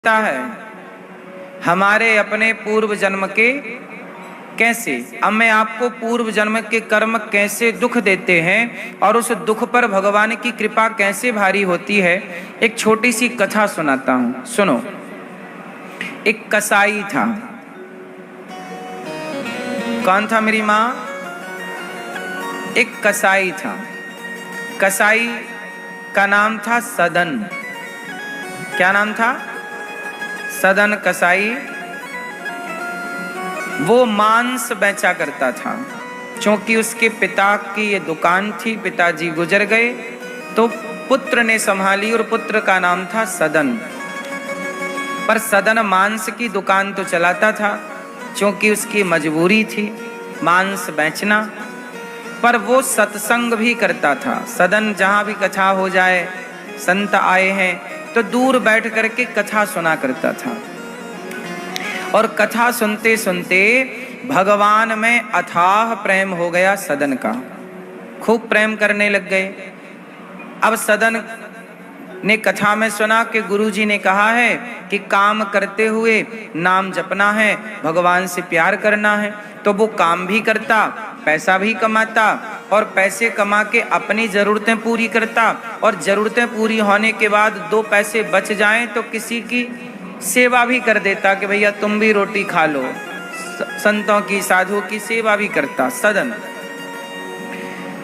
है हमारे अपने पूर्व जन्म के कैसे। अब मैं आपको पूर्व जन्म के कर्म कैसे दुख देते हैं और उस दुख पर भगवान की कृपा कैसे भारी होती है, एक छोटी सी कथा सुनाता हूं, सुनो। एक कसाई था। कौन था मेरी माँ? एक कसाई था। कसाई का नाम था सदन। क्या नाम था? सदन कसाई। वो मांस बेचा करता था। क्योंकि उसके पिता की ये दुकान थी, पिताजी गुजर गए तो पुत्र ने संभाली और पुत्र का नाम था सदन। पर सदन मांस की दुकान तो चलाता था क्योंकि उसकी मजबूरी थी मांस बेचना, पर वो सत्संग भी करता था। सदन जहाँ भी कथा हो जाए, संत आए हैं तो दूर बैठ करके कथा सुना करता था। और कथा सुनते सुनते भगवान में अथाह प्रेम हो गया सदन का। खूब प्रेम करने लग गए। अब सदन ने कथा में सुना कि गुरुजी ने कहा है कि काम करते हुए नाम जपना है, भगवान से प्यार करना है। तो वो काम भी करता, पैसा भी कमाता और पैसे कमा के अपनी ज़रूरतें पूरी करता, और ज़रूरतें पूरी होने के बाद दो पैसे बच जाएं तो किसी की सेवा भी कर देता कि भैया तुम भी रोटी खा लो। संतों की, साधुओं की सेवा भी करता सदन।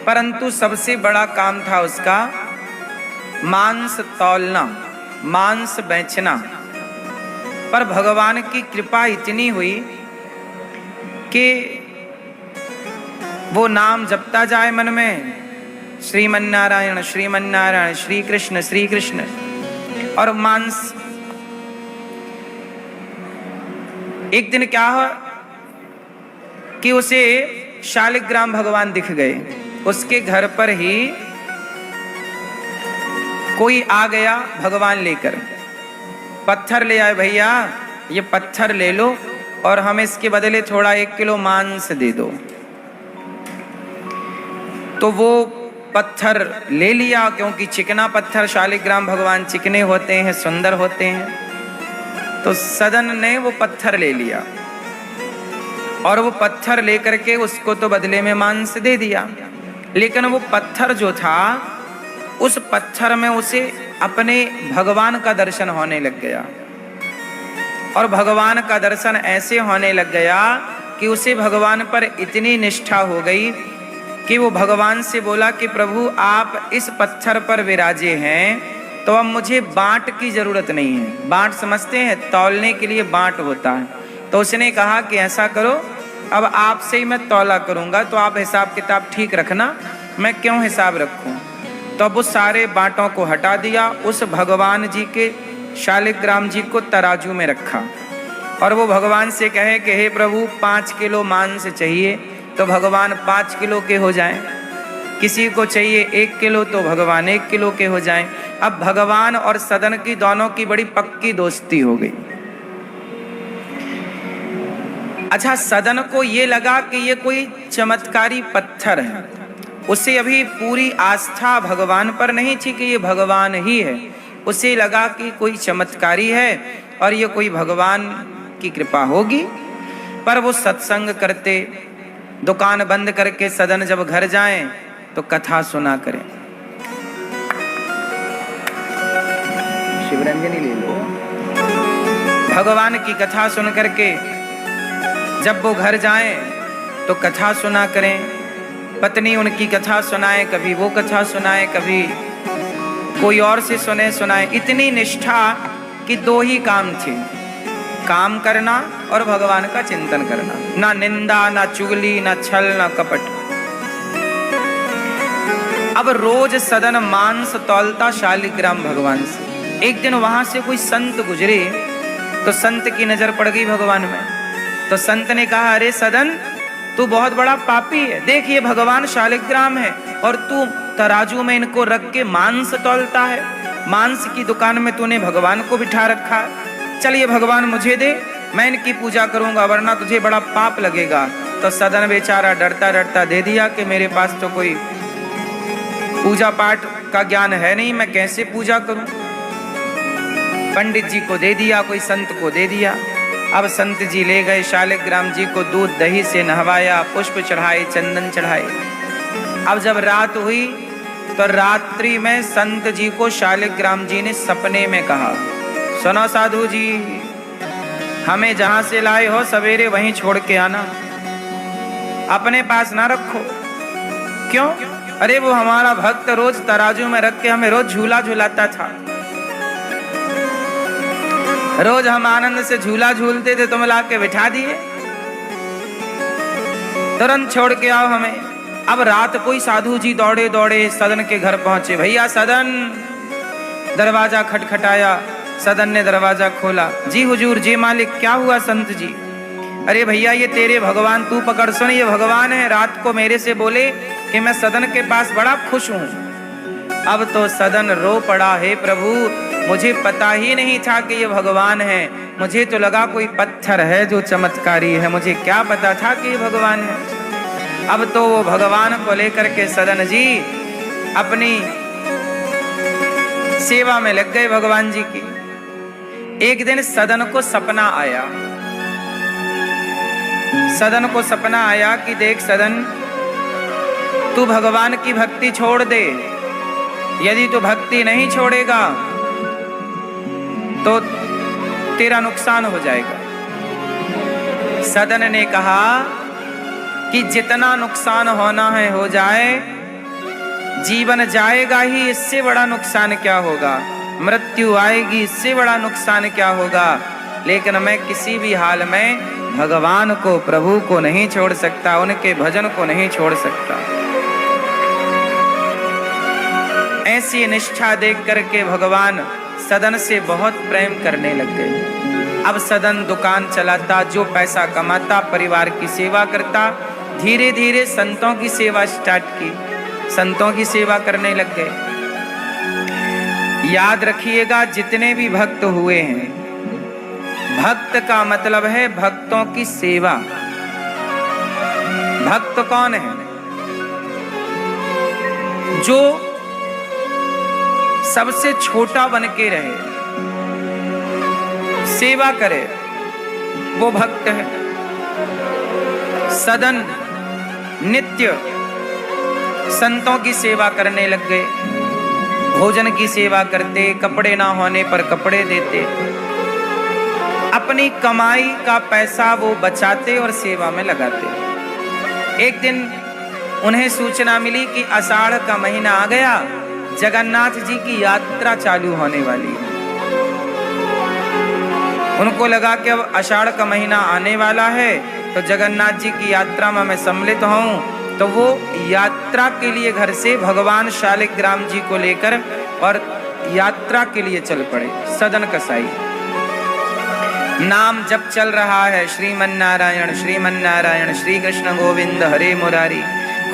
परंतु सबसे बड़ा काम था उसका मांस तौलना, मांस बेचना। पर भगवान की कृपा इतनी हुई कि वो नाम जपता जाए मन में, श्रीमन्नारायण श्रीमन्नारायण, श्री कृष्ण, और मांस। एक दिन क्या हुआ कि उसे शालिग्राम भगवान दिख गए। उसके घर पर ही कोई आ गया भगवान लेकर। पत्थर ले आए, भैया ये पत्थर ले लो और हमें इसके बदले थोड़ा 1 किलो मांस दे दो। तो वो पत्थर ले लिया, क्योंकि चिकना पत्थर, शालिग्राम भगवान चिकने होते हैं, सुंदर होते हैं। तो सदन ने वो पत्थर ले लिया और वो पत्थर लेकर के उसको तो बदले में मांस दे दिया। लेकिन वो पत्थर जो था, उस पत्थर में उसे अपने भगवान का दर्शन होने लग गया। और भगवान का दर्शन ऐसे होने लग गया कि उसे भगवान पर इतनी निष्ठा हो गई कि वो भगवान से बोला कि प्रभु आप इस पत्थर पर विराजे हैं तो अब मुझे बांट की जरूरत नहीं है। बांट समझते हैं? तौलने के लिए बांट होता है। तो उसने कहा कि ऐसा करो, अब आपसे ही मैं तौला करूंगा, तो आप हिसाब किताब ठीक रखना, मैं क्यों हिसाब रखूं। तो अब उस सारे बांटों को हटा दिया, उस भगवान जी के शालिग्राम जी को तराजू में रखा और वो भगवान से कहे कि हे प्रभु 5 किलो मांस चाहिए, तो भगवान 5 किलो के हो जाएं। किसी को चाहिए 1 किलो तो भगवान 1 किलो के हो जाएं। अब भगवान और सदन की दोनों की बड़ी पक्की दोस्ती हो गई। अच्छा, सदन को ये लगा कि ये कोई चमत्कारी पत्थर है। उसे अभी पूरी आस्था भगवान पर नहीं थी कि ये भगवान ही है। उसे लगा कि कोई चमत्कारी है और ये कोई भगवान की कृपा होगी। पर वो सत्संग करते, दुकान बंद करके सदन जब घर जाएं तो कथा सुना करें। शिवरंजनी ले लो। भगवान की कथा सुन करके जब वो घर जाएं तो कथा सुना करें। पत्नी उनकी कथा सुनाए, कभी वो कथा सुनाए, कभी कोई और से सुनाए। इतनी निष्ठा कि 2 ही काम थे, काम करना और भगवान का चिंतन करना। ना निंदा, ना चुगली, ना छल, ना कपट। अब रोज सदन मांस तौलता शालिग्राम भगवान से। एक दिन वहां से कोई संत गुजरे तो संत की नजर पड़ गई भगवान में। तो संत ने कहा, अरे सदन, तू बहुत बड़ा पापी है। देख ये भगवान शालिग्राम है और तू तराजू में इनको रख के मांस तौलता है। मांस की दुकान में तूने भगवान को बिठा रखा है। चल ये भगवान मुझे दे, मैं इनकी पूजा करूंगा, वरना तुझे बड़ा पाप लगेगा। तो सदन बेचारा डरता डरता दे दिया कि मेरे पास तो कोई पूजा पाठ का ज्ञान है नहीं, मैं कैसे पूजा करूं। पंडित जी को दे दिया, कोई संत को दे दिया। अब संत जी ले गए शालिग्राम जी को, दूध दही से नहवाया, पुष्प चढ़ाए, चंदन चढ़ाए। अब जब रात हुई तो रात्रि में संत जी को शालिग्राम जी ने सपने में कहा, सुनो साधु जी, हमें जहां से लाए हो सवेरे वहीं छोड़ के आना, अपने पास ना रखो। क्यों? अरे वो हमारा भक्त रोज तराजू में रख के हमें रोज झूला झूलाता था, रोज हम आनंद से झूला झूलते थे, तुम ला के बिठा दिए, तुरंत छोड़ के आओ हमें। अब रात कोई साधु जी दौड़े दौड़े सदन के घर पहुंचे। भैया सदन, दरवाजा खटखटाया, सदन ने दरवाजा खोला। जी हुजूर, जी मालिक, क्या हुआ संत जी? अरे भैया ये तेरे भगवान, तू पकड़ सुन, ये भगवान है, रात को मेरे से बोले कि मैं सदन के पास बड़ा खुश हूं। अब तो सदन रो पड़ा, हे प्रभु मुझे पता ही नहीं था कि ये भगवान है, मुझे तो लगा कोई पत्थर है जो चमत्कारी है, मुझे क्या पता था कि ये भगवान है। अब तो वो भगवान को लेकर के सदन जी अपनी सेवा में लग गए भगवान जी की। एक दिन सदन को सपना आया, सदन को सपना आया कि देख सदन, तू भगवान की भक्ति छोड़ दे, यदि तू भक्ति नहीं छोड़ेगा तो तेरा नुकसान हो जाएगा। सदन ने कहा कि जितना नुकसान होना है हो जाए, जीवन जाएगा ही, इससे बड़ा नुकसान क्या होगा, मृत्यु आएगी, इससे बड़ा नुकसान क्या होगा, लेकिन मैं किसी भी हाल में भगवान को, प्रभु को नहीं छोड़ सकता, उनके भजन को नहीं छोड़ सकता। ऐसी निष्ठा देख करके भगवान सदन से बहुत प्रेम करने लग गए। अब सदन दुकान चलाता, जो पैसा कमाता परिवार की सेवा करता, धीरे धीरे संतों की सेवा स्टार्ट की, संतों की सेवा करने लग गए। याद रखिएगा, जितने भी भक्त हुए हैं, भक्त का मतलब है भक्तों की सेवा। भक्त कौन है? जो सबसे छोटा बन के रहे, सेवा करे, वो भक्त है। सदन नित्य संतों की सेवा करने लग गए, भोजन की सेवा करते, कपड़े ना होने पर कपड़े देते, अपनी कमाई का पैसा वो बचाते और सेवा में लगाते। एक दिन उन्हें सूचना मिली कि आषाढ़ का महीना आ गया, जगन्नाथ जी की यात्रा चालू होने वाली है। उनको लगा कि अब आषाढ़ का महीना आने वाला है तो जगन्नाथ जी की यात्रा में मैं सम्मिलित हूँ, तो वो यात्रा के लिए घर से भगवान शालिग्राम जी को लेकर और यात्रा के लिए चल पड़े। सदन कसाई नाम जप चल रहा है, श्रीमन्नारायण श्रीमन्नारायण, श्री कृष्ण गोविंद हरे मुरारी,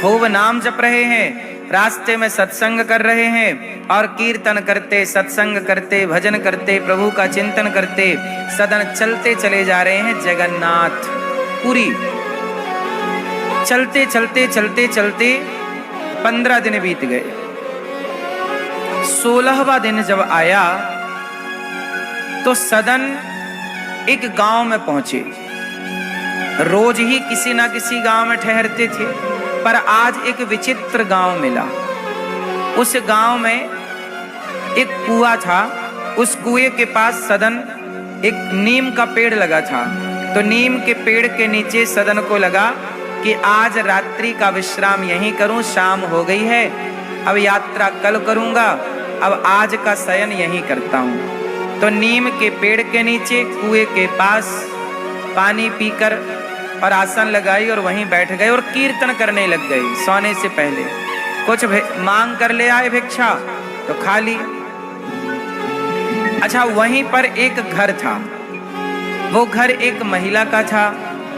खूब नाम जप रहे हैं। रास्ते में सत्संग कर रहे हैं और कीर्तन करते, सत्संग करते, भजन करते, प्रभु का चिंतन करते, सदन चलते चले जा रहे हैं जगन्नाथ पुरी। चलते चलते चलते चलते 15 दिन बीत गए। 16वां दिन जब आया तो सदन एक गांव में पहुंचे। रोज ही किसी ना किसी गांव में ठहरते थे, पर आज एक विचित्र गांव मिला। उस गांव में एक कुआं था, उस कुएं के पास सदन एक नीम का पेड़ लगा था। तो नीम के पेड़ के नीचे सदन को लगा कि आज रात्रि का विश्राम यहीं करूं, शाम हो गई है, अब यात्रा कल करूंगा, अब आज का शयन यहीं करता हूं। तो नीम के पेड़ के नीचे कुएं के पास पानी पीकर और आसन लगाई और वहीं बैठ गए और कीर्तन करने लग गए। सोने से पहले कुछ मांग कर ले आए भिक्षा तो खा ली। अच्छा, वहीं पर एक घर था, वो घर एक महिला का था,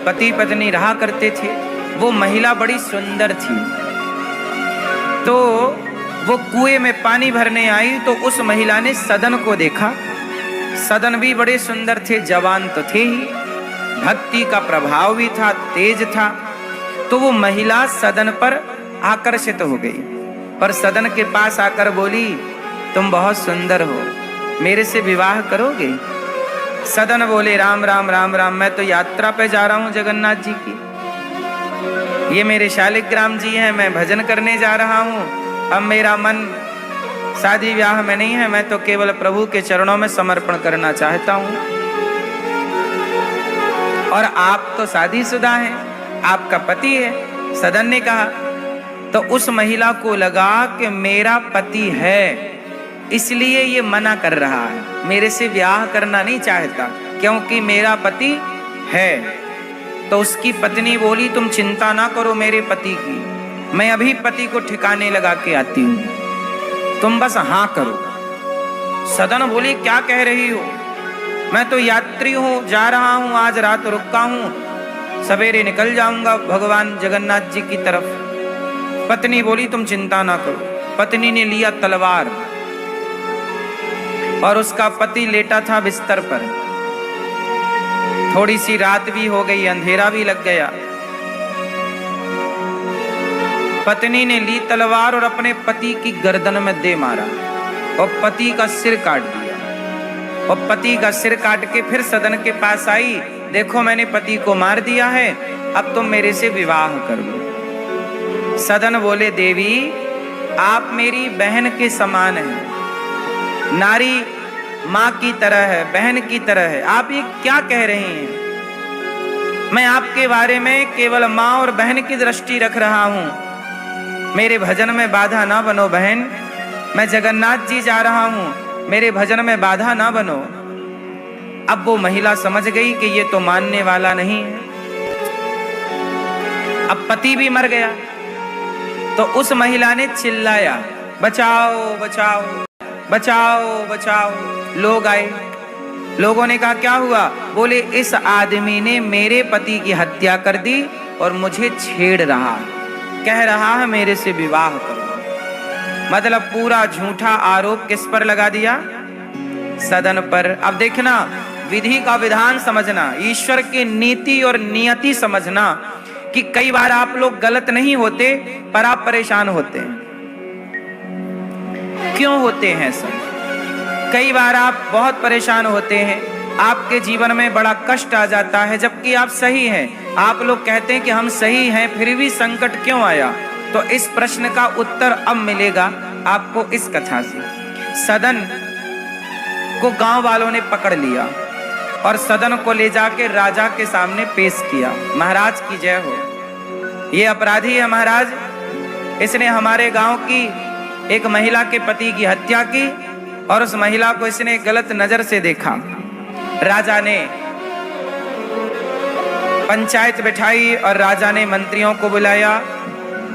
पति पत्नी रहा करते थे। वो महिला बड़ी सुंदर थी, तो वो कुएं में पानी भरने आई तो उस महिला ने सदन को देखा। सदन भी बड़े सुंदर थे, जवान तो थे ही, भक्ति का प्रभाव भी था, तेज था। तो वो महिला सदन पर आकर्षित हो गई और सदन के पास आकर बोली, तुम बहुत सुंदर हो, मेरे से विवाह करोगे? सदन बोले राम राम राम राम, मैं तो यात्रा पे जा रहा हूं जगन्नाथ जी की, ये मेरे शालिग्राम जी हैं, मैं भजन करने जा रहा हूं, अब मेरा मन शादी ब्याह में नहीं है, मैं तो केवल प्रभु के चरणों में समर्पण करना चाहता हूं। और आप तो शादीशुदा हैं, आपका पति है। सदन ने कहा, तो उस महिला को लगा कि मेरा पति है, इसलिए ये मना कर रहा है, मेरे से ब्याह करना नहीं चाहता क्योंकि मेरा पति है। तो उसकी पत्नी बोली, तुम चिंता ना करो मेरे पति की, मैं अभी पति को ठिकाने लगा के आती हूं, तुम बस हाँ करो। सदन बोली, क्या कह रही हो? मैं तो यात्री हूं, जा रहा हूं, आज रात रुका हूं, सवेरे निकल जाऊंगा भगवान जगन्नाथ जी की तरफ। पत्नी बोली, तुम चिंता ना करो। पत्नी ने लिया तलवार और उसका पति लेटा था बिस्तर पर। थोड़ी सी रात भी हो गई, अंधेरा भी लग गया। पत्नी ने ली तलवार और अपने पति की गर्दन में दे मारा और पति का सिर काट दिया। और पति का सिर काट के फिर सदन के पास आई, देखो मैंने पति को मार दिया है, अब तुम मेरे से विवाह कर लो। सदन बोले, देवी आप मेरी बहन के समान हैं, नारी माँ की तरह है, बहन की तरह है, आप ये क्या कह रहे हैं? मैं आपके बारे में केवल माँ और बहन की दृष्टि रख रहा हूँ, मेरे भजन में बाधा ना बनो बहन, मैं जगन्नाथ जी जा रहा हूँ, मेरे भजन में बाधा ना बनो। अब वो महिला समझ गई कि ये तो मानने वाला नहीं है। अब पति भी मर गया, तो उस महिला ने चिल्लाया, बचाओ बचाओ बचाओ बचाओ। लोग आए, लोगों ने कहा, क्या हुआ? बोले, इस आदमी ने मेरे पति की हत्या कर दी और मुझे छेड़ रहा, कह रहा है मेरे से विवाह करो। मतलब पूरा झूठा आरोप किस पर लगा दिया? सदन पर। अब देखना, विधि का विधान समझना, ईश्वर की नीति और नियति समझना कि कई बार आप लोग गलत नहीं होते पर आप परेशान होते हैं। क्यों होते हैं सर? कई बार आप बहुत परेशान होते हैं, आपके जीवन में बड़ा कष्ट आ जाता है जबकि आप सही हैं। आप लोग कहते हैं कि हम सही हैं फिर भी संकट क्यों आया? तो इस प्रश्न का उत्तर अब मिलेगा आपको इस कथा से। सदन को गांव वालों ने पकड़ लिया और सदन को ले जाके राजा के सामने पेश किया। महाराज की जय हो, ये अपराधी है महाराज, इसने हमारे गांव की एक महिला के पति की हत्या की और उस महिला को इसने गलत नजर से देखा। राजा ने पंचायत बिठाई और राजा ने मंत्रियों को बुलाया,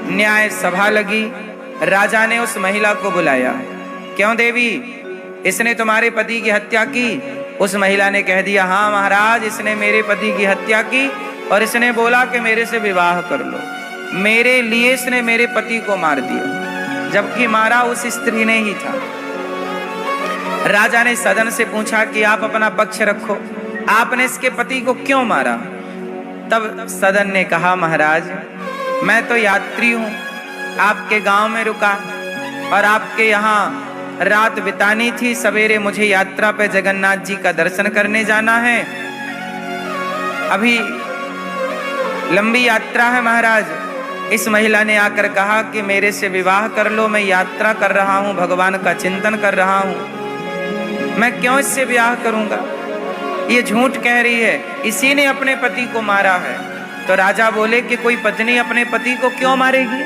न्याय सभा लगी। राजा ने उस महिला को बुलाया, क्यों देवी, इसने तुम्हारे पति की हत्या की? उस महिला ने कह दिया, हाँ महाराज, इसने मेरे पति की हत्या की और इसने बोला कि मेरे से विवाह कर लो। मेरे लिए इसने मेरे पति को मार दिया, जबकि मारा उस स्त्री ने ही था। राजा ने सदन से पूछा कि आप अपना पक्ष रखो, आपने इसके पति को क्यों मारा? तब सदन ने कहा, महाराज मैं तो यात्री हूँ, आपके गांव में रुका और आपके यहाँ रात बितानी थी, सवेरे मुझे यात्रा पे जगन्नाथ जी का दर्शन करने जाना है। अभी लंबी यात्रा है महाराज। इस महिला ने आकर कहा कि मेरे से विवाह कर लो, मैं यात्रा कर रहा हूँ, भगवान का चिंतन कर रहा हूँ, मैं क्यों इससे विवाह करूँगा? ये झूठ कह रही है, इसी ने अपने पति को मारा है। तो राजा बोले कि कोई पत्नी अपने पति को क्यों मारेगी?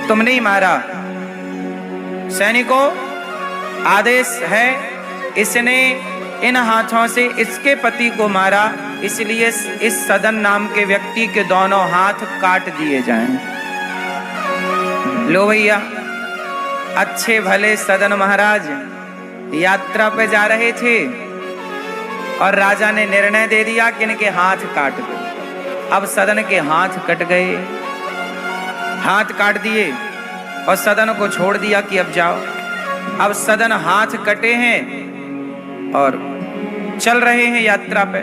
तुमने ही मारा। सैनिकों, आदेश है, इसने इन हाथों से इसके पति को मारा, इसलिए इस सदन नाम के व्यक्ति के दोनों हाथ काट दिए जाएं। लो भैया, अच्छे भले सदन महाराज यात्रा पे जा रहे थे और राजा ने निर्णय दे दिया कि इनके हाथ काट दो। अब सदन के हाथ कट गए, हाथ काट दिए और सदन को छोड़ दिया कि अब जाओ। अब सदन हाथ कटे हैं और चल रहे हैं यात्रा पे।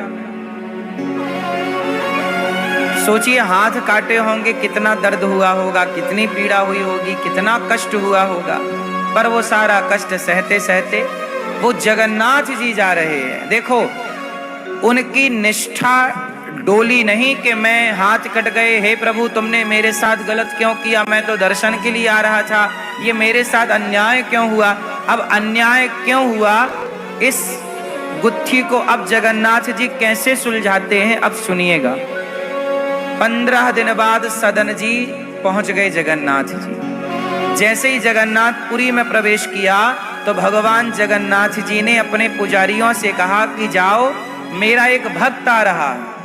सोचिए, हाथ काटे होंगे, कितना दर्द हुआ होगा, कितनी पीड़ा हुई होगी, कितना कष्ट हुआ होगा। पर वो सारा कष्ट सहते सहते वो जगन्नाथ जी जा रहे हैं। देखो उनकी निष्ठा डोली नहीं कि मैं हाथ कट गए, हे प्रभु तुमने मेरे साथ गलत क्यों किया, मैं तो दर्शन के लिए आ रहा था, ये मेरे साथ अन्याय क्यों हुआ। अब अन्याय क्यों हुआ, इस गुत्थी को अब जगन्नाथ जी कैसे सुलझाते हैं, अब सुनिएगा। 15 दिन बाद सदन जी पहुंच गए जगन्नाथ जी। जैसे ही जगन्नाथपुरी में प्रवेश किया तो भगवान जगन्नाथ जी ने अपने पुजारियों से कहा कि जाओ, मेरा एक भक्त आ रहा है,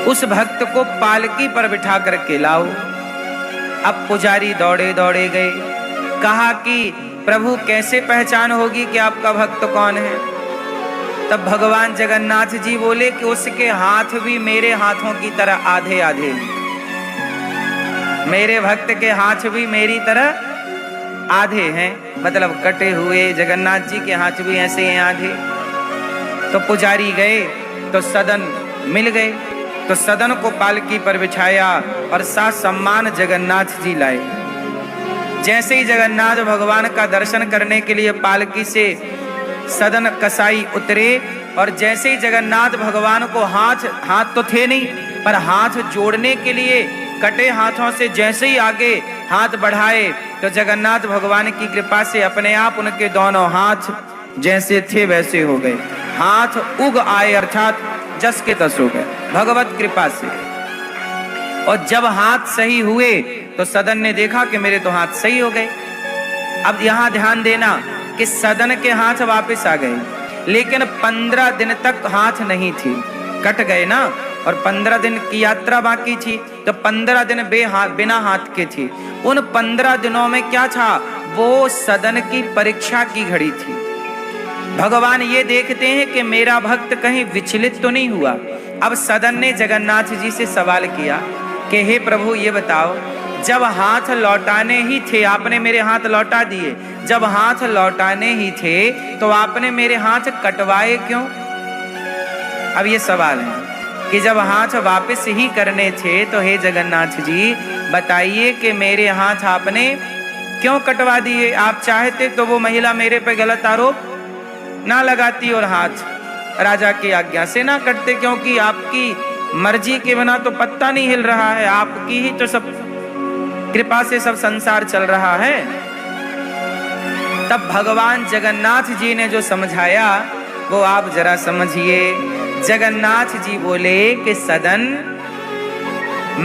उस भक्त को पालकी पर बिठा करके लाओ। अब पुजारी दौड़े दौड़े गए, कहा कि प्रभु कैसे पहचान होगी कि आपका भक्त कौन है। तब भगवान जगन्नाथ जी बोले कि उसके हाथ भी मेरे हाथों की तरह आधे आधे, मेरे भक्त के हाथ भी मेरी तरह आधे हैं, मतलब कटे हुए। जगन्नाथ जी के हाथ भी ऐसे हैं आधे। तो पुजारी गए तो सदन मिल गए, तो सदन को पालकी पर बिछाया और साथ सम्मान जगन्नाथ जी लाए। जैसे ही जगन्नाथ भगवान का दर्शन करने के लिए पालकी से सदन कसाई उतरे, और जैसे ही जगन्नाथ भगवान को हाथ तो थे नहीं, पर हाथ जोड़ने के लिए कटे हाथों से जैसे ही आगे हाथ बढ़ाए तो जगन्नाथ भगवान की कृपा से अपने आप उनके दोनों हाथ जैसे थे वैसे हो गए। हाथ उग आए, अर्थात जस के तस हो गए भगवत कृपा से। और जब हाथ सही हुए तो सदन ने देखा कि मेरे तो हाथ सही हो गए। अब यहां ध्यान देना कि सदन के हाथ वापस आ गए, लेकिन 15 दिन तक हाथ नहीं थी, कट गए ना, और 15 दिन की यात्रा बाकी थी, तो 15 दिन बिना हाथ के थी। उन 15 दिनों में क्या था, वो सदन की परीक्षा की घड़ी थी। भगवान ये देखते हैं कि मेरा भक्त कहीं विचलित तो नहीं हुआ। अब सदन ने जगन्नाथ जी से सवाल किया कि हे प्रभु ये बताओ, जब हाथ लौटाने ही थे आपने मेरे हाथ लौटा दिए, जब हाथ लौटाने ही थे तो आपने मेरे हाथ कटवाए क्यों। अब ये सवाल है कि जब हाथ वापस ही करने थे तो हे जगन्नाथ जी बताइए कि मेरे हाथ आपने क्यों कटवा दिए। आप चाहते तो वो महिला मेरे पे गलत आरोप ना लगाती और हाथ राजा की आज्ञा से ना कटते, क्योंकि आपकी मर्जी के बिना तो पत्ता नहीं हिल रहा है, आपकी ही तो सब कृपा से सब संसार चल रहा है। तब भगवान जगन्नाथ जी ने जो समझाया वो आप जरा समझिए। जगन्नाथ जी बोले कि सदन,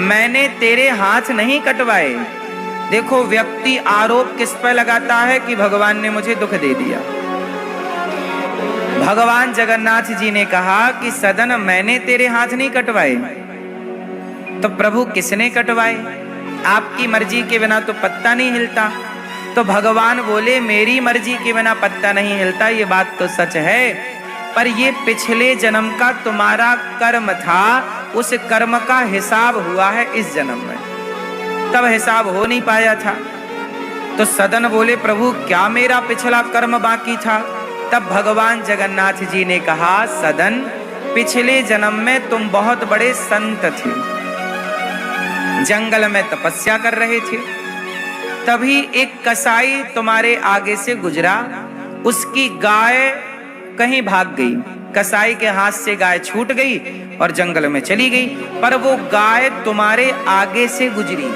मैंने तेरे हाथ नहीं कटवाए। देखो व्यक्ति आरोप किस पर लगाता है कि भगवान ने मुझे दुख दे दिया। भगवान जगन्नाथ जी ने कहा कि सदन, मैंने तेरे हाथ नहीं कटवाए, तो प्रभु किसने कटवाए। आपकी मर्जी के बिना तो पत्ता नहीं हिलता। तो भगवान बोले मेरी मर्जी के बिना पत्ता नहीं हिलता, ये बात तो सच है, पर ये पिछले जन्म का तुम्हारा कर्म था, उस कर्म का हिसाब हुआ है इस जन्म में, तब हिसाब हो नहीं पाया था। तो सदन बोले प्रभु क्या मेरा पिछला कर्म बाकी था। तब भगवान जगन्नाथ जी ने कहा सदन, पिछले जन्म में तुम बहुत बड़े संत थे, जंगल में तपस्या कर रहे थे, तभी एक कसाई तुम्हारे आगे से गुजरा, उसकी गाय कहीं भाग गई, कसाई के हाथ से गाय छूट गई और जंगल में चली गई, पर वो गाय तुम्हारे आगे से गुजरी।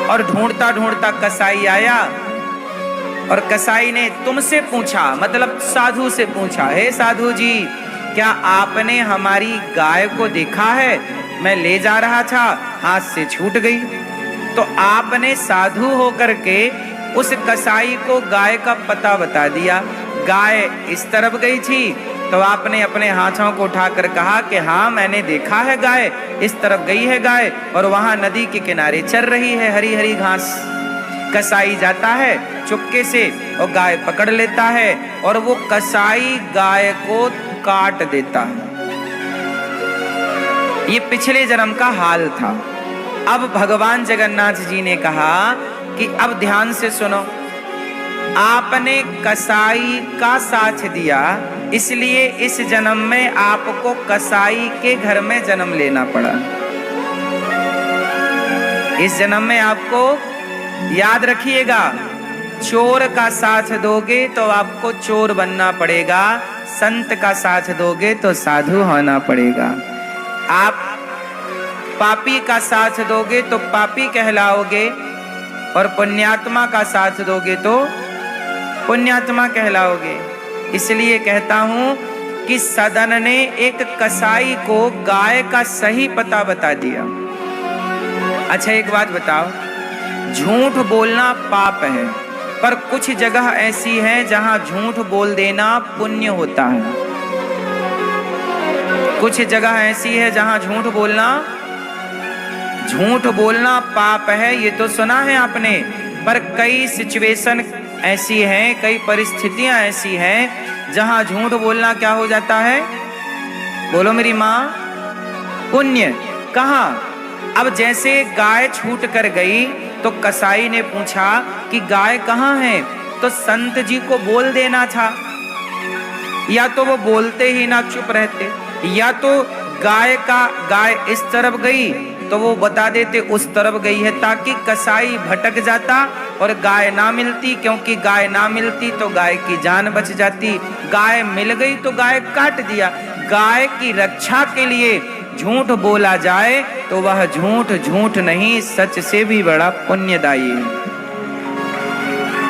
और ढूंढता ढूंढता कसाई आया और कसाई ने तुमसे पूछा, मतलब साधु से पूछा, हे साधु जी क्या आपने हमारी गाय को देखा है, मैं ले जा रहा था हाथ से छूट गई। तो आपने साधु होकर के उस कसाई को गाय का पता बता दिया, गाय इस तरफ गई थी, तो आपने अपने हाथों को उठाकर कहा कि हाँ मैंने देखा है गाय इस तरफ गई है गाय, और वहां नदी के किनारे चर रही है हरी हरी घास। कसाई जाता है चुपके से और गाय पकड़ लेता है और वो कसाई गाय को काट देता है। ये पिछले जन्म का हाल था। अब भगवान जगन्नाथ जी ने कहा कि अब ध्यान से सुनो, आपने कसाई का साथ दिया, इसलिए इस जन्म में आपको कसाई के घर में जन्म लेना पड़ा। इस जन्म में आपको याद रखिएगा, चोर का साथ दोगे तो आपको चोर बनना पड़ेगा, संत का साथ दोगे तो साधु होना पड़ेगा। आप पापी का साथ दोगे तो पापी कहलाओगे, और पुण्यात्मा का साथ दोगे तो पुण्यात्मा कहलाओगे। इसलिए कहता हूं कि सदन ने एक कसाई को गाय का सही पता बता दिया। अच्छा एक बात बताओ, झूठ बोलना पाप है, पर कुछ जगह ऐसी है जहां झूठ बोल देना पुण्य होता है। कुछ जगह ऐसी है जहां झूठ बोलना पाप है, ये तो सुना है आपने। पर कई सिचुएशन ऐसी हैं, कई परिस्थितियां ऐसी हैं जहां झूठ बोलना क्या हो जाता है? बोलो मेरी माँ, पुण्य। कहाँ? अब जैसे गाय छूट कर गई तो कसाई ने पूछा कि गाय कहाँ है, तो संत जी को बोल देना था। या तो वो बोलते ही ना, चुप रहते, या तो गाय इस तरफ गई तो वो बता देते उस तरफ गई है, ताकि कसाई भटक जाता और गाय ना मिलती। क्योंकि गाय ना मिलती तो गाय की जान बच जाती, गाय मिल गई तो गाय काट दिया। गाय की रक्षा के लिए झूठ बोला जाए तो वह झूठ नहीं, सच से भी बड़ा पुण्यदायी है।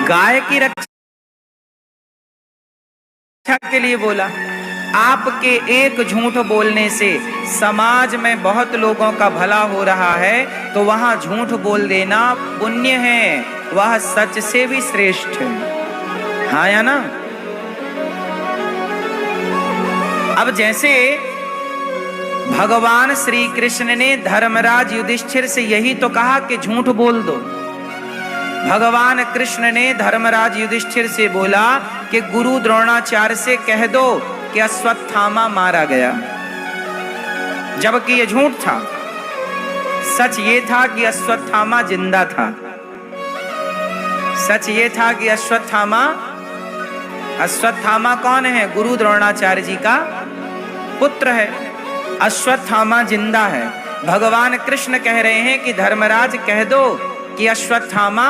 गाय की रक्षा के लिए बोला। आपके एक झूठ बोलने से समाज में बहुत लोगों का भला हो रहा है, तो वहां झूठ बोल देना पुण्य है, वह सच से भी श्रेष्ठ है। हाँ या ना? अब जैसे भगवान श्री कृष्ण ने धर्मराज युधिष्ठिर से यही तो कहा कि झूठ बोल दो। भगवान कृष्ण ने धर्मराज युधिष्ठिर से बोला कि गुरु द्रोणाचार्य से कह दो कि अश्वत्थामा मारा गया, जबकि ये झूठ था। सच ये था कि अश्वत्थामा जिंदा था। सच ये था कि अश्वत्थामा कौन है? गुरु द्रोणाचार्य जी का पुत्र है। अश्वत्थामा जिंदा है। भगवान कृष्ण कह रहे हैं कि धर्मराज कह दो कि अश्वत्थामा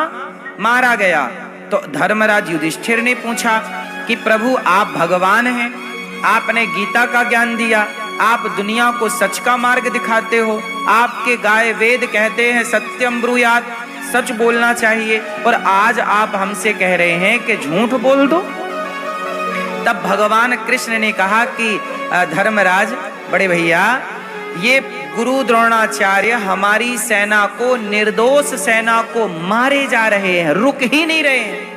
मारा गया। तो धर्मराज युधिष्ठिर ने पूछा कि प्रभु आप भगवान हैं, आपने गीता का ज्ञान दिया, आप दुनिया को सच का मार्ग दिखाते हो, आपके गाय वेद कहते हैं सत्यम ब्रूयात, सच बोलना चाहिए, और आज आप हमसे कह रहे हैं कि झूठ बोल दो। तब भगवान कृष्ण ने कहा कि धर्मराज बड़े भैया, ये गुरु द्रोणाचार्य हमारी सेना को, निर्दोष सेना को मारे जा रहे हैं, रुक ही नहीं रहे हैं।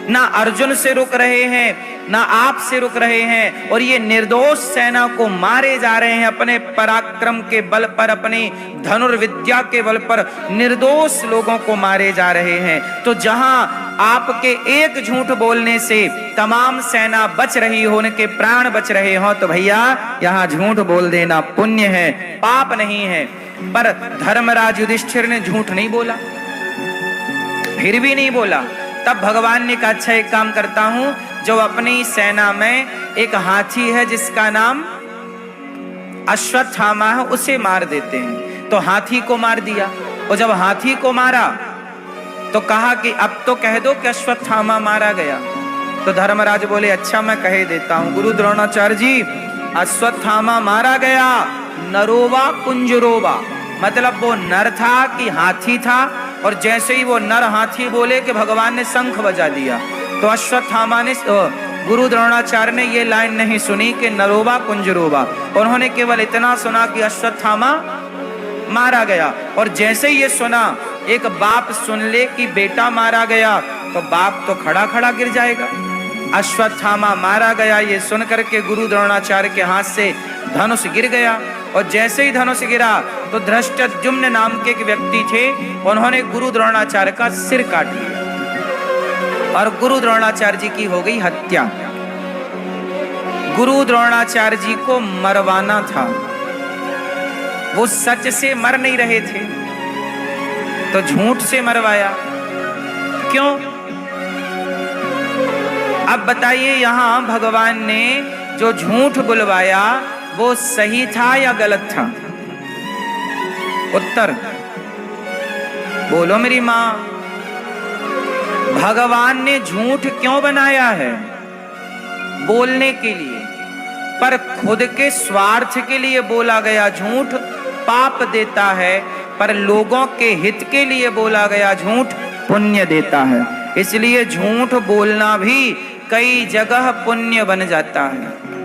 ना अर्जुन से रुक रहे हैं, ना आप से रुक रहे हैं, और ये निर्दोष सेना को मारे जा रहे हैं। अपने पराक्रम के बल पर, अपनी धनुर्विद्या के बल पर निर्दोष लोगों को मारे जा रहे हैं। तो जहां आपके एक झूठ बोलने से तमाम सेना बच रही हो, उनके प्राण बच रहे हो, तो भैया यहाँ झूठ बोल देना पुण्य है, पाप नहीं है। पर धर्मराज युधिष्ठिर ने झूठ नहीं बोला, फिर भी नहीं बोला। तब भगवान ने कहा अच्छा एक काम करता हूं, जो अपनी सेना में एक हाथी है जिसका नाम अश्वत्थामा है, उसे मार देते हैं। तो हाथी को मार दिया, और जब हाथी को मारा तो कहा कि अब तो कह दो कि अश्वत्थामा मारा गया। तो धर्मराज बोले अच्छा मैं कह देता हूं गुरु द्रोणाचार्य जी, अश्वत्थामा मारा गया, नरोवा कुंजरोवा, मतलब वो नर था कि हाथी था, और जैसे ही वो नर हाथी बोले कि भगवान ने शंख बजा दिया। तो अश्वत्थामा ने, गुरु द्रोणाचार्य ने ये लाइन नहीं सुनी कि नरोवा कुंजरोवा, उन्होंने केवल इतना सुना कि अश्वत्थामा मारा गया। और जैसे ही ये सुना, एक बाप सुन ले कि बेटा मारा गया, तो बाप तो खड़ा खड़ा गिर जाएगा। अश्वत्थामा मारा गया ये सुन करके गुरु द्रोणाचार्य के हाथ से धनुष गिर गया, और जैसे ही धनुष गिरा तो धृष्टद्युम्न नाम के एक व्यक्ति थे, उन्होंने गुरु द्रोणाचार्य का सिर काट लिया, और गुरु द्रोणाचार्य जी की हो गई हत्या। गुरु द्रोणाचार्य जी को मरवाना था, वो सच से मर नहीं रहे थे, तो झूठ से मरवाया। क्यों? अब बताइए, यहां भगवान ने जो झूठ बुलवाया वो सही था या गलत था? उत्तर बोलो मेरी माँ। भगवान ने झूठ क्यों बनाया है? बोलने के लिए, पर खुद के स्वार्थ के लिए बोला गया झूठ पाप देता है, पर लोगों के हित के लिए बोला गया झूठ पुण्य देता है। इसलिए झूठ बोलना भी कई जगह पुण्य बन जाता है।